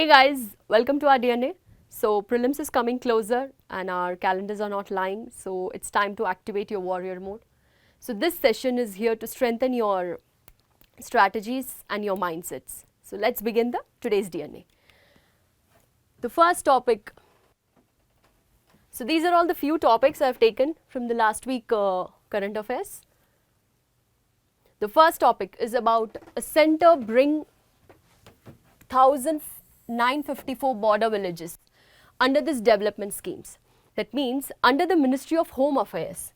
Hey guys, welcome to our DNA. So prelims is coming closer and our calendars are not lying, so it's time to activate your warrior mode. So this session is here to strengthen your strategies and your mindsets. So let's begin today's DNA. The first topic, so these are all the few topics I've taken from the last week current affairs. The first topic is about a center bring 1,954 border villages under this development schemes. That means under the Ministry of Home Affairs.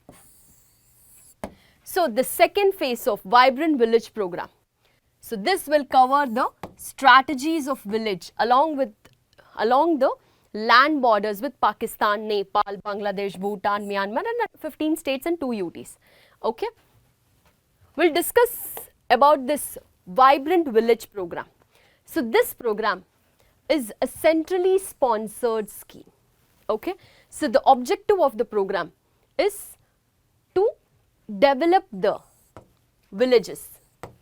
So the second phase of Vibrant Village program. So this will cover the strategies of village along the land borders with Pakistan, Nepal, Bangladesh, Bhutan, Myanmar and 15 states and 2 UTs. Okay. We'll discuss about this Vibrant Village program. So this program is a centrally sponsored scheme. Okay. So the objective of the program is to develop the villages,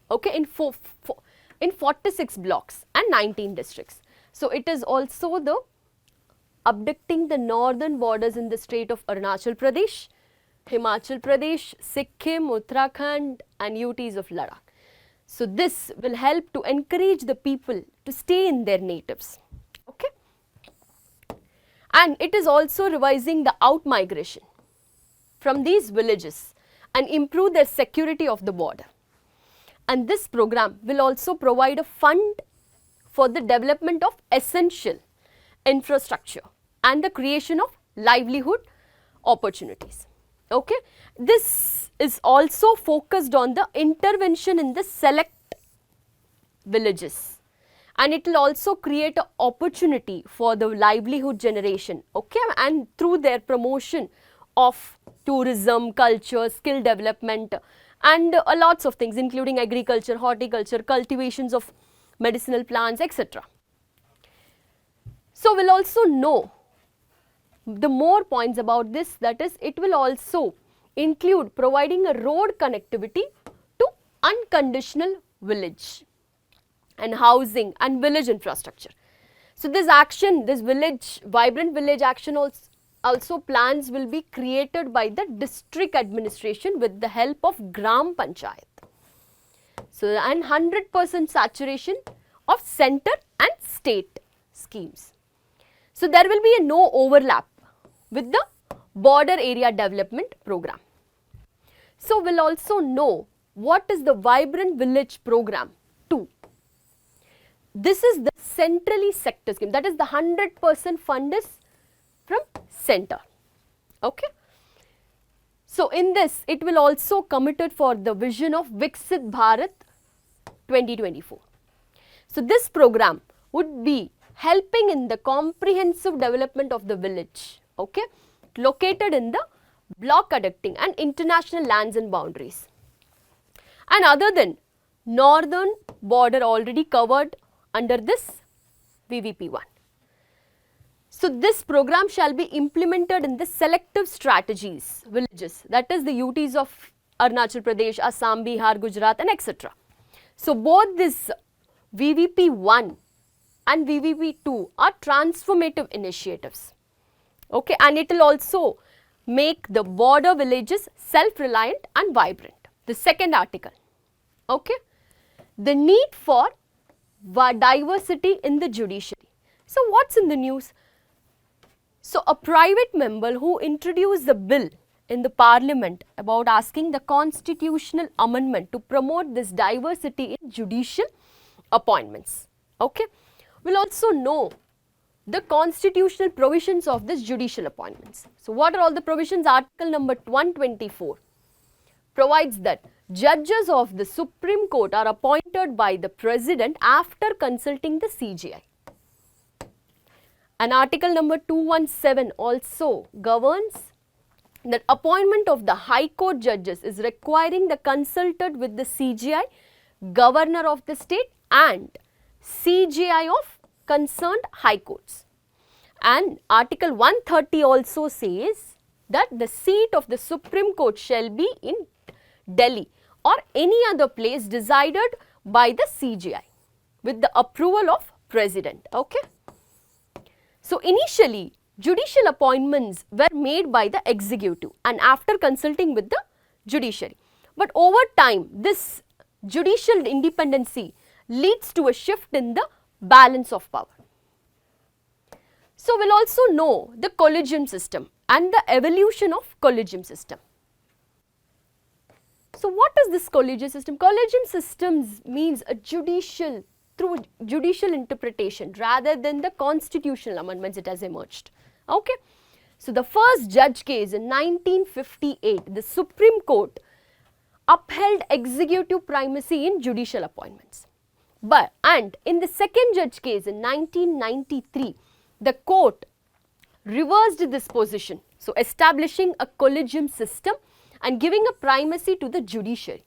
okay, in 46 blocks and 19 districts. So it is also the abducting the northern borders in the state of Arunachal Pradesh, Himachal Pradesh, Sikkim, Uttarakhand and UTs of Ladakh. So this will help to encourage the people to stay in their natives, okay. And it is also revising the out migration from these villages and improve their security of the border. And this program will also provide a fund for the development of essential infrastructure and the creation of livelihood opportunities, okay. This is also focused on the intervention in the select villages and it will also create an opportunity for the livelihood generation, okay, and through their promotion of tourism, culture, skill development and lots of things including agriculture, horticulture, cultivations of medicinal plants, etc. So we'll also know the more points about this, that is it will also include providing a road connectivity to unconditional village and housing and village infrastructure. So this action, this village, vibrant village action also plans will be created by the district administration with the help of Gram Panchayat. So and 100% saturation of center and state schemes. So there will be a no overlap with the border area development program. So we'll also know what is the Vibrant Village program 2. This is the centrally sector scheme, that is the 100% fund is from center, okay. So in this it will also committed for the vision of Viksit Bharat 2024. So this program would be helping in the comprehensive development of the village, okay, located in the block adducting and international lands and boundaries. And other than northern border already covered under this VVP1. So this program shall be implemented in the selective strategies villages, that is the UTs of Arunachal Pradesh, Assam, Bihar, Gujarat and etc. So both this VVP1 and VVP2 are transformative initiatives, okay, and it will also make the border villages self-reliant and vibrant. The second article, okay, the need for diversity in the judiciary. So what's in the news? So a private member who introduced the bill in the parliament about asking the constitutional amendment to promote this diversity in judicial appointments, okay. We'll also know the constitutional provisions of this judicial appointments. So what are all the provisions? Article number 124 provides that judges of the Supreme Court are appointed by the President after consulting the CGI. And article number 217 also governs that appointment of the High Court judges is requiring the consulted with the CGI, Governor of the state and CGI of concerned High Courts. And article 130 also says that the seat of the Supreme Court shall be in Delhi or any other place decided by the CGI with the approval of President, okay. So initially, judicial appointments were made by the executive and after consulting with the judiciary. But over time, this judicial independency leads to a shift in the balance of power. So we'll also know the collegium system and the evolution of collegium system. So what is this collegium system? Collegium systems means a judicial, through judicial interpretation rather than the constitutional amendments it has emerged. Okay. So the first judge case in 1958, the Supreme Court upheld executive primacy in judicial appointments. And in the second judge case in 1993, the court reversed this position, so establishing a collegium system and giving a primacy to the judiciary.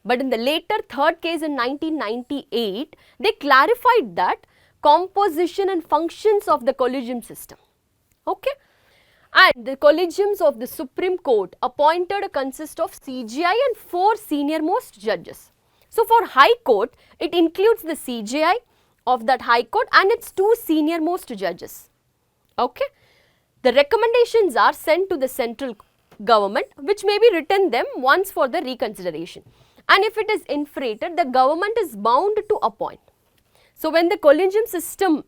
But in the later third case in 1998, they clarified that composition and functions of the collegium system. Okay? And the collegiums of the Supreme Court appointed consist of CJI and 4 senior most judges. So for High Court, it includes the CJI of that High Court and its 2 senior most judges. Okay? The recommendations are sent to the central government, which may be written them once for the reconsideration. And if it is infrated, the government is bound to appoint. So when the collegium system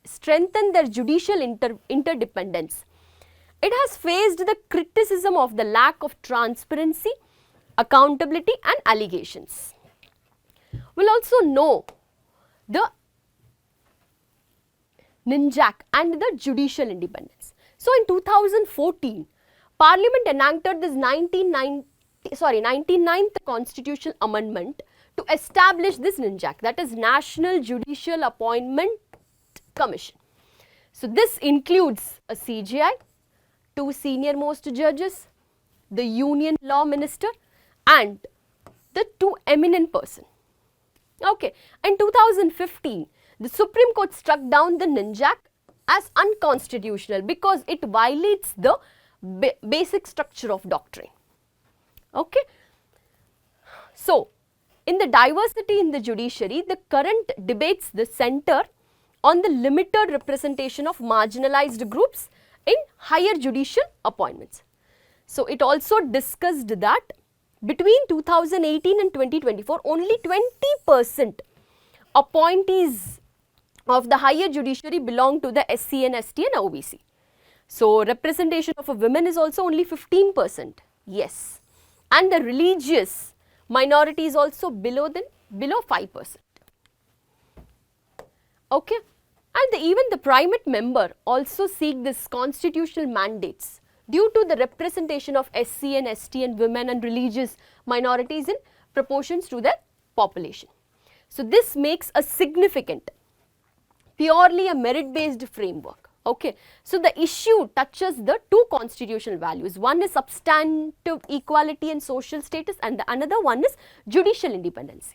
strengthened their judicial interdependence, it has faced the criticism of the lack of transparency, accountability and allegations. We'll also know the NINJAC and the judicial independence. So in 2014, Parliament enacted this 99th Constitutional Amendment to establish this NINJAC, that is National Judicial Appointment Commission. So this includes a CJI, 2 senior most judges, the Union Law Minister and the 2 eminent persons. Okay, in 2015, the Supreme Court struck down the NINJAC as unconstitutional because it violates the basic structure of doctrine. Okay. So, in the diversity in the judiciary, the current debates the center on the limited representation of marginalized groups in higher judicial appointments. So, it also discussed that between 2018 and 2024, only 20% appointees of the higher judiciary belong to the SC and ST and OBC. So, representation of a women is also only 15%. Yes. And the religious minority is also below 5%. Okay. And even the primate member also seek this constitutional mandates due to the representation of SC and ST and women and religious minorities in proportions to their population. So, this makes a significant, purely a merit-based framework. Okay. So, the issue touches the 2 constitutional values. One is substantive equality and social status and the another one is judicial independence.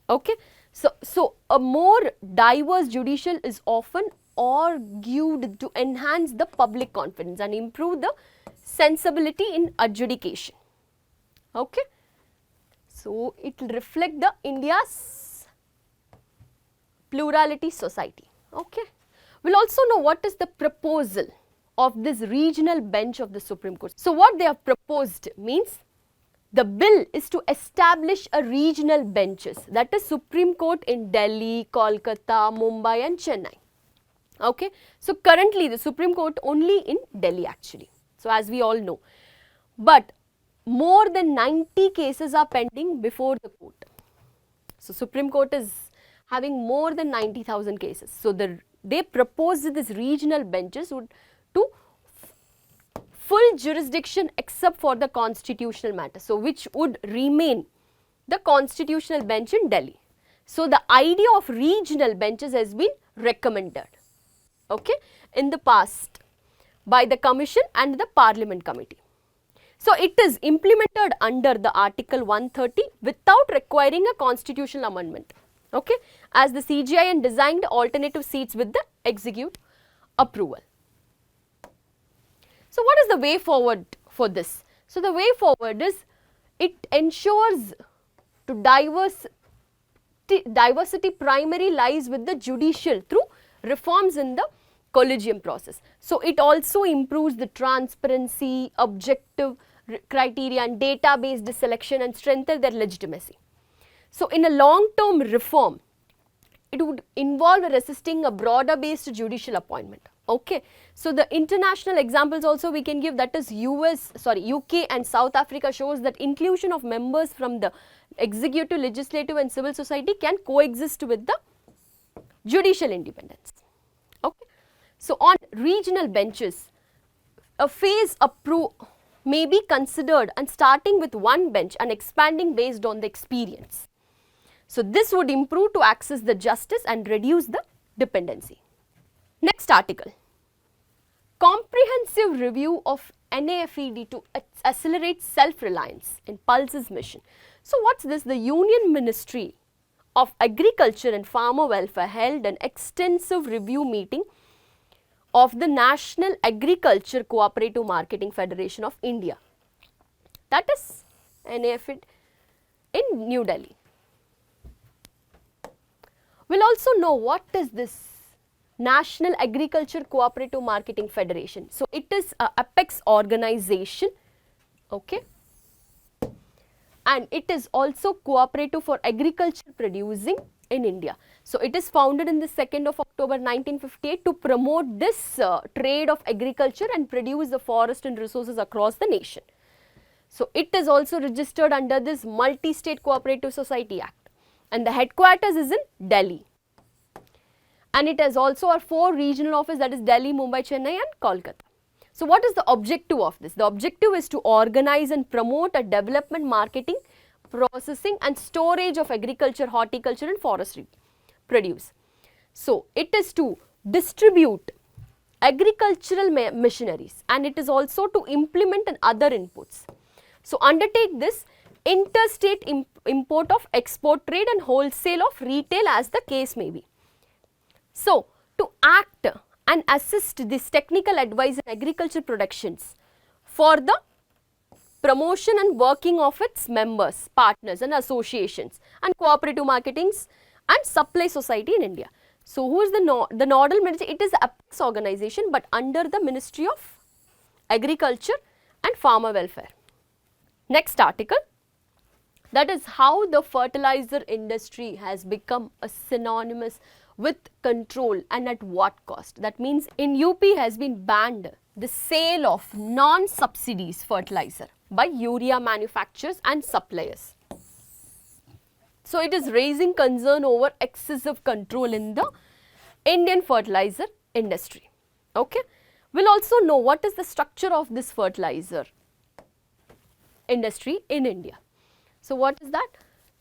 Okay. So a more diverse judicial is often argued to enhance the public confidence and improve the sensibility in adjudication. Okay. So, it will reflect the India's plurality society. Okay. We will also know what is the proposal of this regional bench of the Supreme Court. So, what they have proposed means the bill is to establish a regional benches, that is Supreme Court in Delhi, Kolkata, Mumbai and Chennai. Okay. So, currently the Supreme Court only in Delhi actually. So, as we all know, but more than 90 cases are pending before the court. So, Supreme Court is having more than 90,000 cases. So, they proposed this regional benches would to full jurisdiction except for the constitutional matter. So, which would remain the constitutional bench in Delhi. So, the idea of regional benches has been recommended, okay, in the past by the Commission and the Parliament Committee. So, it is implemented under the Article 130 without requiring a constitutional amendment, okay, as the CGIN designed alternative seats with the executive approval. So, what is the way forward for this? So, the way forward is it ensures to diversity primary lies with the judicial through reforms in the collegium process. So it also improves the transparency, objective criteria and data-based selection and strengthen their legitimacy. So in a long-term reform, it would involve resisting a broader based judicial appointment. Okay. So the international examples also we can give, that is UK and South Africa shows that inclusion of members from the executive, legislative and civil society can coexist with the judicial independence. Okay. So on regional benches, a phase may be considered and starting with one bench and expanding based on the experience. So this would improve to access the justice and reduce the dependency. Next article, comprehensive review of NAFED to accelerate self-reliance in Pulse's mission. So what's this? The Union Ministry of Agriculture and Farmer Welfare held an extensive review meeting of the National Agriculture Cooperative Marketing Federation of India, that is NAFED, in New Delhi. We'll also know what is this National Agriculture Cooperative Marketing Federation. So it is a apex organization, okay, and it is also cooperative for agriculture producing in India. So it is founded in the 2nd of October 1958 to promote this trade of agriculture and produce the forest and resources across the nation. So it is also registered under this Multi-State Cooperative Society Act, and the headquarters is in Delhi. And it has also our 4 regional offices, that is Delhi, Mumbai, Chennai and Kolkata. So what is the objective of this? The objective is to organize and promote a development, marketing, processing and storage of agriculture, horticulture and forestry produce. So it is to distribute agricultural machineries, and it is also to implement and other inputs. So undertake this interstate import of export trade and wholesale of retail as the case may be. So to act and assist this technical advice in agriculture productions for the promotion and working of its members, partners and associations and cooperative marketings and supply society in India. So who is the nodal ministry? It is the apex organization, but under the Ministry of Agriculture and Farmer Welfare. Next article, that is how the fertilizer industry has become a synonymous with control and at what cost. That means in UP has been banned the sale of non-subsidies fertilizer by urea manufacturers and suppliers. So it is raising concern over excessive control in the Indian fertilizer industry. Okay. We'll also know what is the structure of this fertilizer industry in India. So what is that?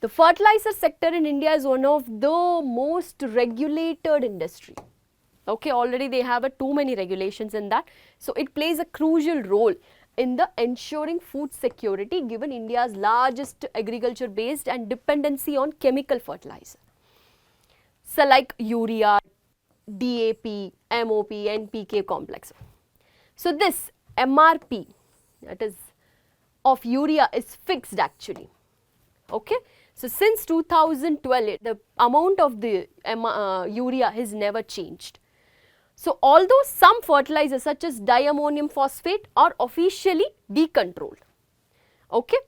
The fertilizer sector in India is one of the most regulated industry. Okay, already they have too many regulations in that. So it plays a crucial role in the ensuring food security given India's largest agriculture based and dependency on chemical fertilizer. So like urea, DAP, MOP, NPK complex. So this MRP, that is of urea, is fixed actually. Okay. So since 2012, the amount of the urea has never changed. So although some fertilizers such as diammonium phosphate are officially decontrolled, okay,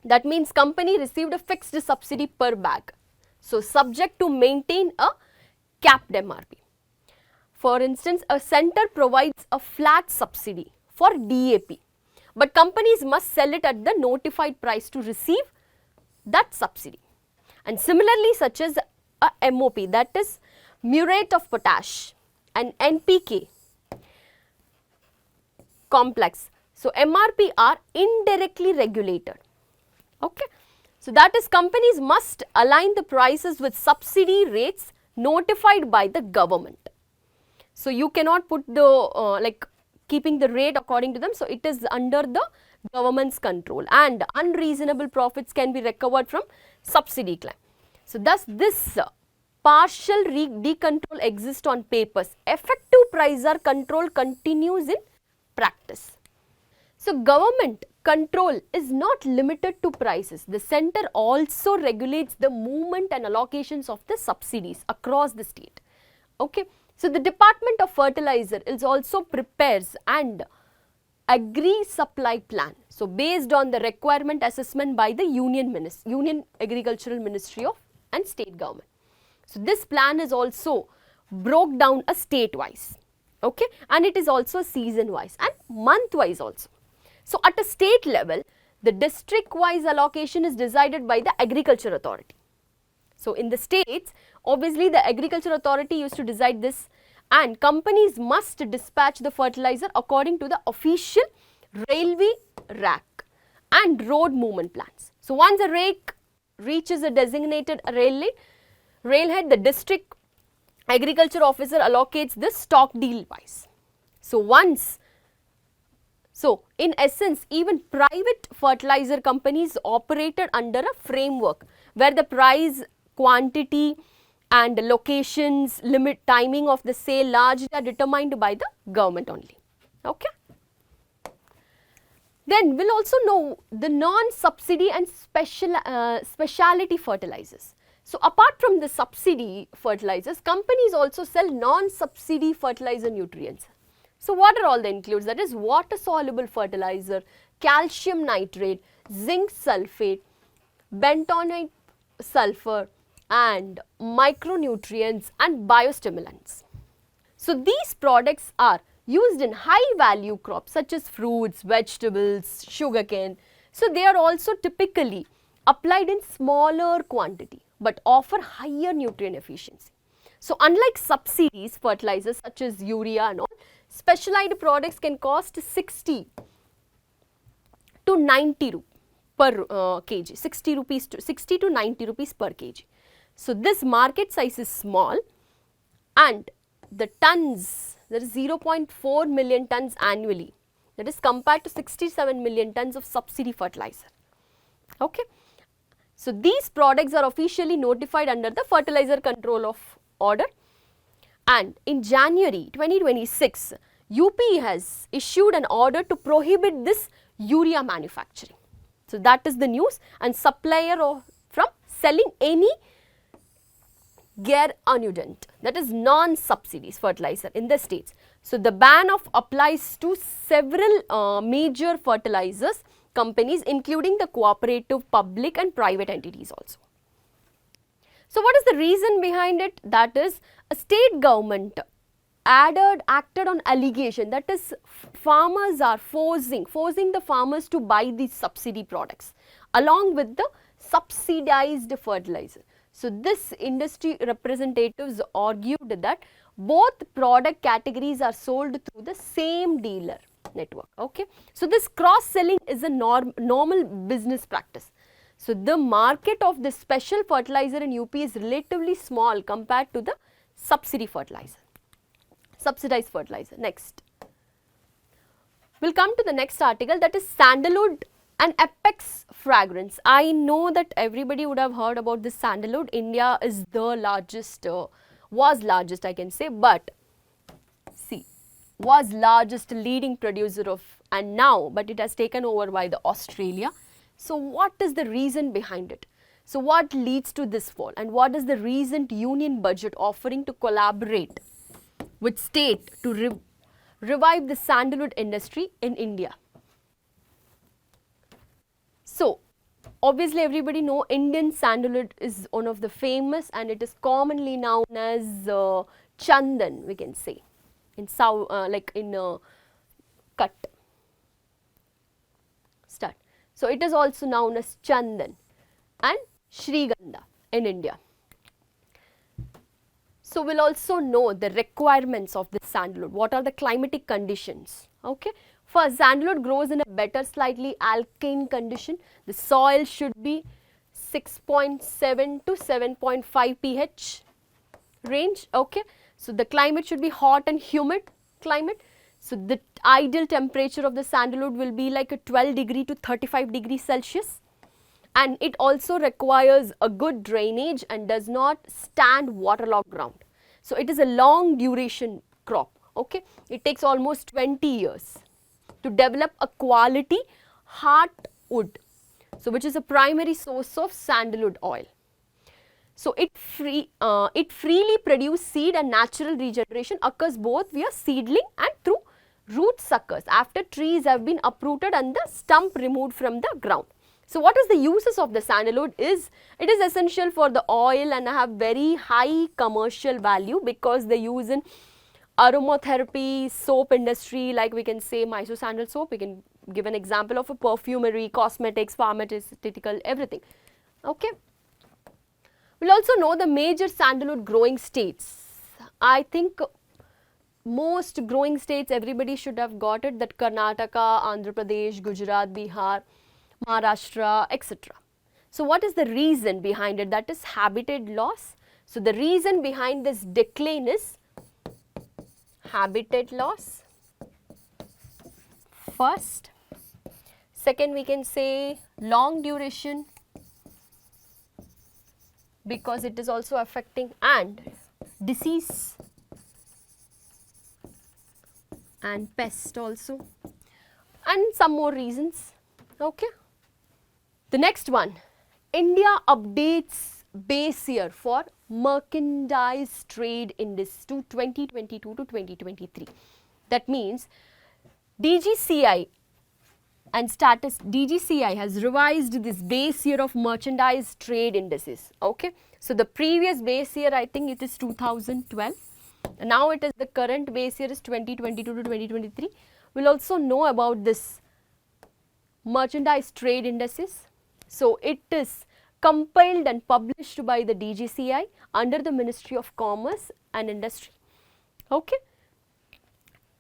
that means company received a fixed subsidy per bag. So subject to maintain a capped MRP. For instance, a center provides a flat subsidy for DAP, but companies must sell it at the notified price to receive that subsidy. And similarly, such as a MOP, that is muriate of potash, and NPK complex. So MRP are indirectly regulated. Okay. So that is companies must align the prices with subsidy rates notified by the government. So you cannot put the keeping the rate according to them. So it is under the government's control, and unreasonable profits can be recovered from subsidy claim. So thus this partial decontrol exists on papers. Effective price control continues in practice. So government control is not limited to prices. The center also regulates the movement and allocations of the subsidies across the state. Okay. So the Department of Fertilizer is also prepares and Agri-Supply Plan. So based on the requirement assessment by the Union Agricultural Ministry of and State Government. So this plan is also broke down a state-wise, okay, and it is also season-wise and month-wise also. So at a state level, the district-wise allocation is decided by the Agriculture Authority. So in the states, obviously the Agriculture Authority used to decide this, and companies must dispatch the fertilizer according to the official railway rack and road movement plans. So once a rake reaches a designated railhead, the district agriculture officer allocates this stock deal wise. So in essence, even private fertilizer companies operated under a framework where the price, quantity and locations, limit, timing of the sale largely are determined by the government only. Okay. Then we will also know the non-subsidy and specialty fertilizers. So apart from the subsidy fertilizers, companies also sell non-subsidy fertilizer nutrients. So what are all the includes? That is water soluble fertilizer, calcium nitrate, zinc sulfate, bentonite sulfur and micronutrients and biostimulants. So these products are used in high value crops such as fruits, vegetables, sugarcane. So they are also typically applied in smaller quantity but offer higher nutrient efficiency. So unlike subsidies fertilizers such as urea and all, specialized products can cost 60 to 90 per kg, 60 to 90 rupees per kg. So this market size is small and the tons, there is 0.4 million tons annually, that is compared to 67 million tons of subsidy fertilizer. Okay. So these products are officially notified under the Fertilizer Control of Order, and in January 2026, UP has issued an order to prohibit this urea manufacturing. So that is the news, and supplier from selling any anudent, that is non-subsidies fertilizer in the states. So the ban applies to several major fertilizers companies, including the cooperative, public and private entities also. So what is the reason behind it? That is, a state government acted on allegation, that is farmers are forcing the farmers to buy these subsidy products along with the subsidized fertilizer. So this industry representatives argued that both product categories are sold through the same dealer network. Okay. So this cross selling is a normal business practice. So the market of this special fertilizer in UP is relatively small compared to the subsidized fertilizer. Next, we'll come to the next article, that is sandalwood and apex fragrance. I know that everybody would have heard about this sandalwood. India is the largest, was largest I can say, but see, was largest leading producer of, and now, but it has taken over by the Australia. So what is the reason behind it? So what leads to this fall, and what is the recent union budget offering to collaborate with state to revive the sandalwood industry in India? So obviously everybody know Indian sandalwood is one of the famous, and it is commonly known as chandan, we can say, in cut. Start. So it is also known as chandan and Shrigandha in India. So we'll also know the requirements of this sandalwood. What are the climatic conditions? Okay. First, sandalwood grows in a better, slightly alkaline condition. The soil should be 6.7 to 7.5 pH range. Okay. So the climate should be hot and humid climate. So the ideal temperature of the sandalwood will be like a 12 degree to 35 degrees Celsius. And it also requires a good drainage and does not stand waterlogged ground. So it is a long duration crop. Okay. It takes almost 20 years to develop a quality heartwood, so which is a primary source of sandalwood oil. So it freely produce seed, and natural regeneration occurs both via seedling and through root suckers after trees have been uprooted and the stump removed from the ground. So what is the uses of the sandalwood is, it is essential for the oil and have very high commercial value because they use in aromatherapy, soap industry, like we can say Mysore sandal soap, we can give an example of a perfumery, cosmetics, pharmaceutical, everything. Okay. We'll also know the major sandalwood growing states. I think most growing states everybody should have got it, that Karnataka, Andhra Pradesh, Gujarat, Bihar, Maharashtra, etc. So what is the reason behind it? That is habitat loss. So the reason behind this decline is habitat loss first. Second, we can say long duration, because it is also affecting, and disease and pest also, and some more reasons. Okay. The next one, India updates base year for merchandise trade index to 2022 to 2023. That means DGCI and DGCI has revised this base year of merchandise trade indices. Okay. So the previous base year, I think it is 2012. Now it is, the current base year is 2022 to 2023. We'll also know about this merchandise trade indices. So it is compiled and published by the DGCI under the Ministry of Commerce and Industry. Okay.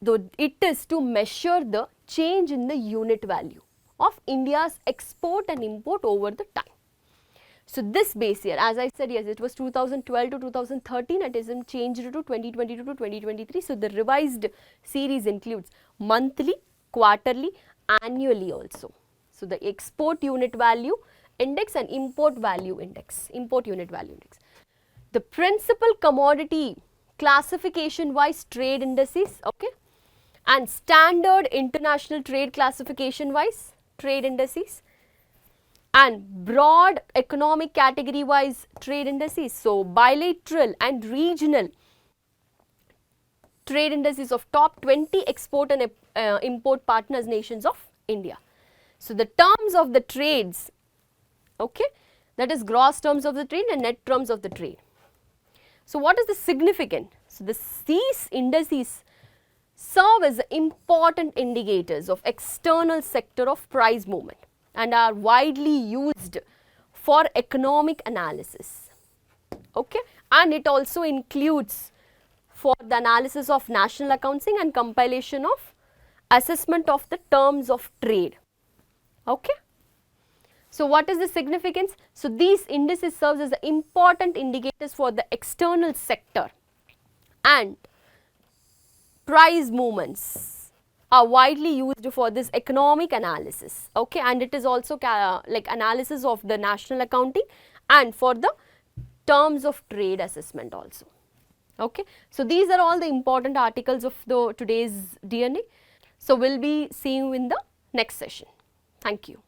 Though it is to measure the change in the unit value of India's export and import over the time. So this base year, as I said, yes, it was 2012 to 2013, it is changed to 2022 to 2023. So the revised series includes monthly, quarterly, annually also. So the export unit value index and import value index, import unit value index. The principal commodity classification wise trade indices, okay, and standard international trade classification wise trade indices, and broad economic category wise trade indices. So bilateral and regional trade indices of top 20 export and import partners nations of India. So the terms of the trades, okay, that is gross terms of the trade and net terms of the trade. So what is the significant? So these indices serve as important indicators of external sector of price movement and are widely used for economic analysis. Okay, and it also includes for the analysis of national accounting and compilation of assessment of the terms of trade. Okay. So what is the significance? So these indices serves as important indicators for the external sector, and price movements are widely used for this economic analysis. Okay, and it is also like analysis of the national accounting and for the terms of trade assessment also. Okay, so these are all the important articles of the today's DNA. So we'll be seeing you in the next session. Thank you.